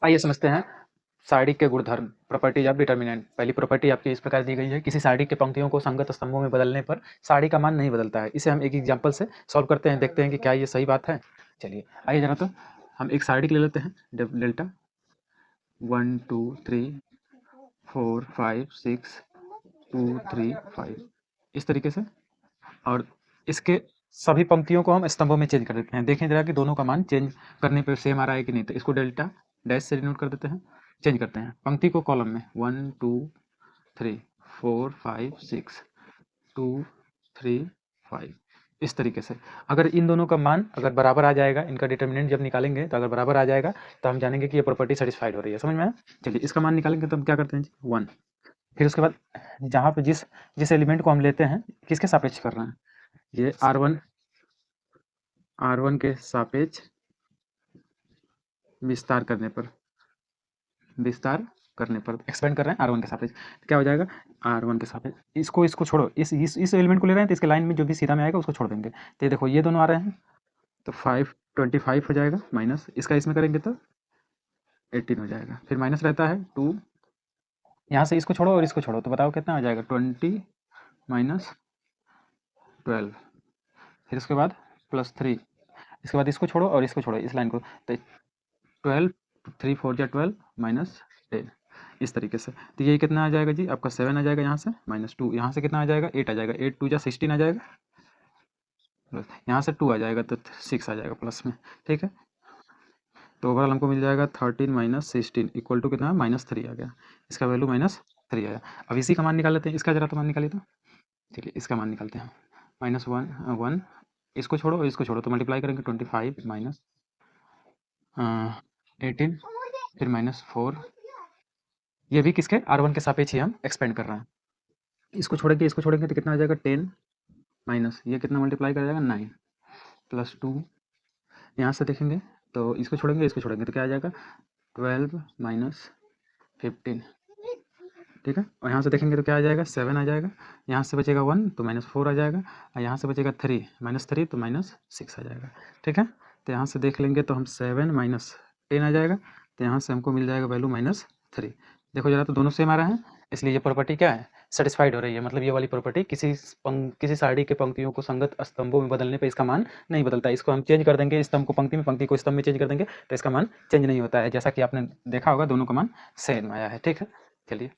आइए समझते हैं सारणी के गुणधर्म, प्रॉपर्टीज ऑफ डिटर्मिनेंट। पहली प्रॉपर्टी आपकी इस प्रकार दी गई है, किसी सारणी के पंक्तियों को संगत स्तंभों में बदलने पर सारणी का मान नहीं बदलता है। इसे हम एक एग्जांपल से सॉल्व करते हैं, देखते हैं कि क्या ये सही बात है। चलिए आइए जरा तो हम एक सारणी ले लेते हैं, डेल्टा 1 2 3 4 5 6 2 3 5 इस तरीके से, और इसके सभी पंक्तियों को हम स्तंभों में चेंज कर देते हैं। देखें जरा कि दोनों का मान चेंज करने पर सेम आ रहा है कि नहीं। तो इसको डेल्टा डैश से डिनोट कर देते हैं, चेंज करते हैं पंक्ति को कॉलम में 1 2 3 4 5 6 2 3 5 इस तरीके से। अगर इन दोनों का मान अगर बराबर आ जाएगा, इनका डिटर्मिनेंट जब निकालेंगे तो अगर बराबर आ जाएगा तो हम जानेंगे कि ये प्रॉपर्टी सेटिस्फाइड हो रही है। समझ में आया? चलिए इसका मान निकालेंगे तो हम क्या करते हैं जी 1। फिर उसके बाद जहाँ पे जिस जिस एलिमेंट को हम लेते हैं किसके सापेक्ष कर रहे हैं, ये R1 के सापेक्ष विस्तार करने पर एक्सपेंड कर रहे हैं R1 के सापेक्ष, तो क्या हो जाएगा R1 के सापेक्ष। इसको छोड़ो, इस एलिमेंट को ले रहे हैं तो इसके लाइन में जो भी सीधा में आएगा उसको छोड़ देंगे। तो ये देखो ये दोनों आ रहे हैं तो 25 हो जाएगा, माइनस इसका इसमें करेंगे तो 18 हो जाएगा। फिर माइनस रहता है 2, यहाँ से इसको छोड़ो और इसको छोड़ो तो बताओ कितना आ जाएगा 20 माइनस 12। फिर उसके बाद +3, इसके बाद इसको छोड़ो और इसको छोड़ो इस लाइन को, तो 12 3 4 जा 12 माइनस 10 इस तरीके से। तो ये कितना आ जाएगा जी आपका 7 आ जाएगा, यहाँ से -2, यहाँ से कितना आ जाएगा 8 आ जाएगा, 8 2 जा 16 आ जाएगा, यहाँ से 2 आ जाएगा तो 6 आ जाएगा प्लस में। ठीक है, तो ओवरऑल हमको मिल जाएगा 13 माइनस 16 इक्वल टू कितना -3 आ गया। इसका वैल्यू -3 आया। अब इसी का मान निकाल लेते हैं, इसका जरा तो मान निकालिए तो। चलिए इसका मान निकालते हैं, -1 इसको छोड़ो और इसको छोड़ो तो मल्टीप्लाई करेंगे 25 माइनस 18 फिर -4, ये भी किसके R1 के सापेक्ष ही हम एक्सपेंड कर रहे हैं। इसको छोड़ेंगे तो कितना आ जाएगा 10 माइनस ये कितना मल्टीप्लाई कर जाएगा 9 +2, यहाँ से देखेंगे तो इसको छोड़ेंगे तो क्या आ जाएगा 12 माइनस 15। ठीक है, और यहाँ से देखेंगे तो क्या आ जाएगा 7 आ जाएगा, यहाँ से बचेगा 1 तो -4 आ जाएगा, और यहाँ से बचेगा 3 -3 तो -6 आ जाएगा। ठीक है, तो यहाँ से देख लेंगे तो हम 7 माइनस 10 आ जाएगा, तो यहाँ से हमको मिल जाएगा वैल्यू -3। देखो जरा तो दोनों सेम आ रहा है, इसलिए ये प्रॉपर्टी क्या है सेटिस्फाइड हो रही है। मतलब ये वाली प्रॉपर्टी किसी सारणी के पंक्तियों को संगत स्तंभों में बदलने पर इसका मान नहीं बदलता। इसको हम चेंज कर देंगे स्तंभ को पंक्ति में, पंक्ति को स्तंभ में चेंज कर देंगे तो इसका मान चेंज नहीं होता है, जैसा कि आपने देखा होगा दोनों का मान सेम आया है। ठीक है, चलिए।